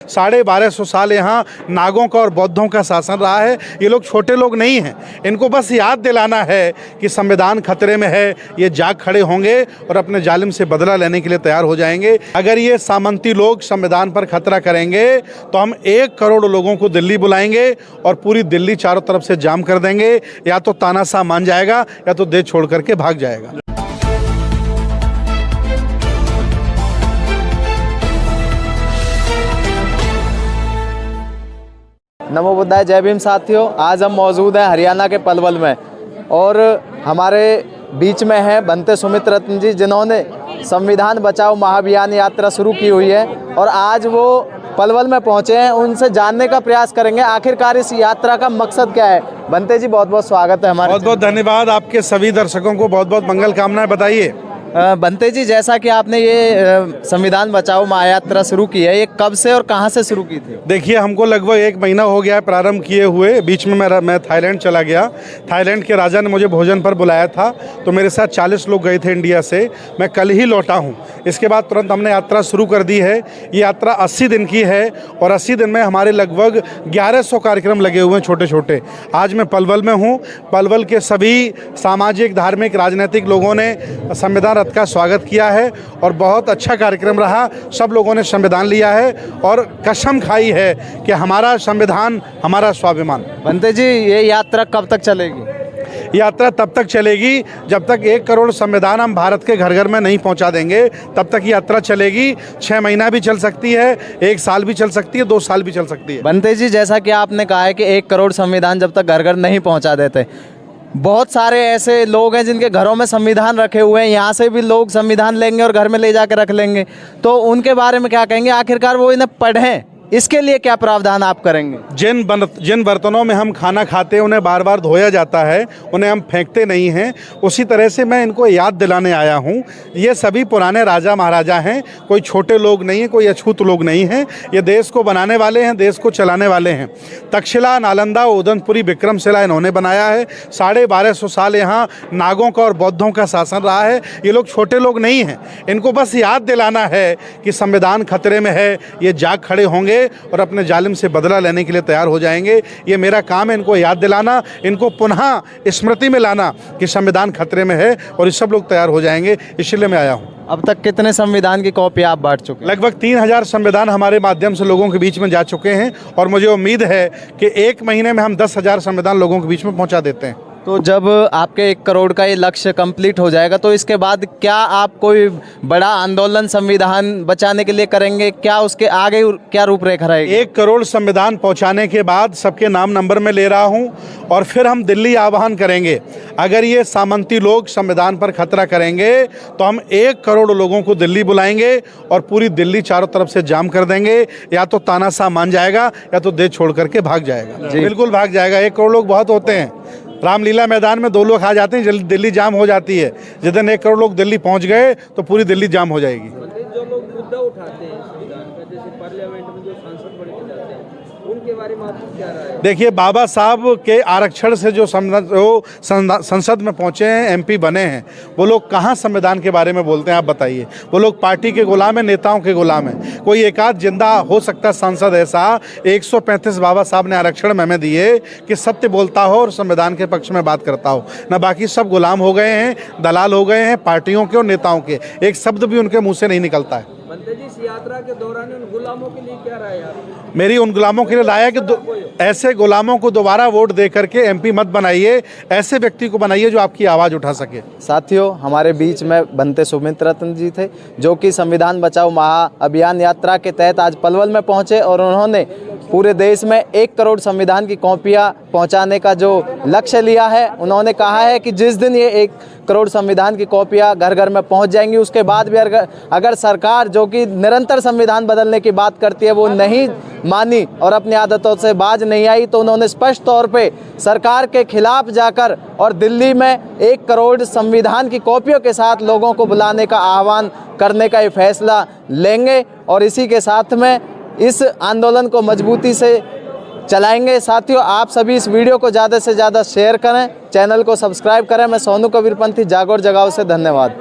1250 साल यहाँ नागों का और बौद्धों का शासन रहा है। ये लोग छोटे लोग नहीं हैं, इनको बस याद दिलाना है कि संविधान खतरे में है। ये जाग खड़े होंगे और अपने जालिम से बदला लेने के लिए तैयार हो जाएंगे। अगर ये सामंती लोग संविधान पर खतरा करेंगे तो हम 1 करोड़ लोगों को दिल्ली बुलाएंगे और पूरी दिल्ली चारों तरफ से जाम कर देंगे। या तो तानाशाह मान जाएगा या तो देश छोड़ करके भाग जाएगा। नमो बुद्धाय, जय भीम साथियों। आज हम मौजूद हैं हरियाणा के पलवल में और हमारे बीच में हैं बनते सुमित रत्न जी, जिन्होंने संविधान बचाओ महाअभियान यात्रा शुरू की हुई है और आज वो पलवल में पहुंचे हैं। उनसे जानने का प्रयास करेंगे आखिरकार इस यात्रा का मकसद क्या है। बनते जी, बहुत बहुत स्वागत है हमारे। बहुत बहुत धन्यवाद। आपके सभी दर्शकों को बहुत बहुत मंगल कामनाएं। बताइए बनते जी, जैसा कि आपने ये संविधान बचाओ महायात्रा शुरू की है, ये कब से और कहां से शुरू की थी? देखिए, हमको लगभग 1 महीना हो गया है प्रारंभ किए हुए। बीच में मैं थाईलैंड चला गया। थाईलैंड के राजा ने मुझे भोजन पर बुलाया था, तो मेरे साथ 40 लोग गए थे इंडिया से। मैं कल ही लौटा हूँ। इसके बाद तुरंत हमने यात्रा शुरू कर दी है। ये यात्रा 80 दिन की है और 80 दिन में हमारे लगभग 1100 कार्यक्रम लगे हुए हैं, छोटे छोटे। आज मैं पलवल में हूँ। पलवल के सभी सामाजिक, धार्मिक, राजनीतिक लोगों ने संविधान रथ का स्वागत किया है और बहुत अच्छा कार्यक्रम रहा। सब लोगों ने संविधान लिया है और कसम खाई है कि हमारा संविधान हमारा स्वाभिमान। बनते जी, ये यात्रा कब तक चलेगी? यात्रा तब तक चलेगी जब तक 1 करोड़ संविधान हम भारत के घर घर में नहीं पहुंचा देंगे, तब तक यात्रा चलेगी। 6 महीना भी चल सकती है, 1 साल भी चल सकती है, 2 साल भी चल सकती है। बनते जी, जैसा कि आपने कहा है कि 1 करोड़ संविधान जब तक घर घर नहीं पहुंचा देते, बहुत सारे ऐसे लोग हैं जिनके घरों में संविधान रखे हुए हैं। यहाँ से भी लोग संविधान लेंगे और घर में ले जाकर रख लेंगे, तो उनके बारे में क्या कहेंगे? आखिरकार वो इन्हें पढ़ें, इसके लिए क्या प्रावधान आप करेंगे? जिन बर्तनों में हम खाना खाते हैं उन्हें बार बार धोया जाता है, उन्हें हम फेंकते नहीं हैं। उसी तरह से मैं इनको याद दिलाने आया हूँ। ये सभी पुराने राजा महाराजा हैं, कोई छोटे लोग नहीं हैं, कोई अछूत लोग नहीं हैं। ये देश को बनाने वाले हैं, देश को चलाने वाले हैं। तक्षशिला, नालंदा, उदयपुरी, विक्रमशिला इन्होंने बनाया है। 1250 साल यहाँ नागों का और बौद्धों का शासन रहा है। ये लोग छोटे लोग नहीं हैं, इनको बस याद दिलाना है कि संविधान खतरे में है। ये जाग खड़े होंगे और अपने जालिम से बदला लेने के लिए तैयार हो जाएंगे। ये मेरा काम है इनको याद दिलाना, इनको पुनः स्मृति में लाना कि संविधान खतरे में है और ये सब लोग तैयार हो जाएंगे। इसलिए मैं आया हूँ। अब तक कितने संविधान की कॉपी आप बांट चुके हैं? लगभग 3000 संविधान हमारे माध्यम से लोगों के बीच में जा चुके हैं और मुझे उम्मीद है कि 1 महीने में हम 10,000 संविधान लोगों के बीच में पहुँचा देते हैं। तो जब आपके 1 करोड़ का ये लक्ष्य कंप्लीट हो जाएगा तो इसके बाद क्या आप कोई बड़ा आंदोलन संविधान बचाने के लिए करेंगे? क्या उसके आगे क्या रूपरेखा रहेगी? 1 करोड़ संविधान पहुंचाने के बाद सबके नाम नंबर में ले रहा हूं और फिर हम दिल्ली आह्वान करेंगे। अगर ये सामंती लोग संविधान पर खतरा करेंगे तो हम 1 करोड़ लोगों को दिल्ली बुलाएंगे और पूरी दिल्ली चारों तरफ से जाम कर देंगे। या तो तानाशाह मान जाएगा या तो देश छोड़ करके भाग जाएगा। बिल्कुल भाग जाएगा। 1 करोड़ लोग बहुत होते हैं। रामलीला मैदान में 2 लोग आ जाते हैं, जल्दी दिल्ली जाम हो जाती है। जिस दिन 1 करोड़ लोग दिल्ली पहुंच गए तो पूरी दिल्ली जाम हो जाएगी। जो लोग मुद्दा उठाते हैं संविधान का, जैसे पार्लियामेंट में जो सांसद बड़े हो जाते हैं, उनके बारे में आपको क्या राय है? देखिए, बाबा साहब के आरक्षण से जो संसद में पहुंचे हैं, MP बने हैं, वो लोग कहाँ संविधान के बारे में बोलते हैं? आप बताइए। वो लोग पार्टी के गुलाम हैं, नेताओं के गुलाम हैं। कोई एक आध जिंदा हो सकता है सांसद ऐसा। 135 बाबा साहब ने आरक्षण में दिए कि सत्य बोलता हो और संविधान के पक्ष में बात करता हो। न बाकी सब गुलाम हो गए हैं, दलाल हो गए हैं पार्टियों के और नेताओं के। एक शब्द भी उनके मुँह से नहीं निकलता है। बनते जी, इस यात्रा के दौरान उन गुलामों के लिए क्या राय है? मेरी उन गुलामों के लिए राय है कि ऐसे गुलामों को दोबारा वोट दे करके MP मत बनाइए। ऐसे व्यक्ति को बनाइए जो आपकी आवाज़ उठा सके। साथियों, हमारे बीच में बनते सुमित रत्न जी थे, जो कि संविधान बचाओ महाअभियान यात्रा के तहत आज पलवल में पहुंचे और उन्होंने पूरे देश में 1 करोड़ संविधान की कॉपियां पहुंचाने का जो लक्ष्य लिया है। उन्होंने कहा है कि जिस दिन ये 1 करोड़ संविधान की कॉपियां घर घर में पहुंच जाएंगी, उसके बाद भी अगर सरकार, जो कि निरंतर संविधान बदलने की बात करती है, वो नहीं मानी और अपनी आदतों से बाज नहीं आई, तो उन्होंने स्पष्ट तौर पे सरकार के खिलाफ जाकर और दिल्ली में 1 करोड़ संविधान की कॉपियों के साथ लोगों को बुलाने का आह्वान करने का ये फैसला लेंगे और इसी के साथ में इस आंदोलन को मजबूती से चलाएंगे। साथियों, आप सभी इस वीडियो को ज़्यादा से ज़्यादा शेयर करें, चैनल को सब्सक्राइब करें। मैं सोनू कबीरपंथी, जागौर जगाओ से। धन्यवाद।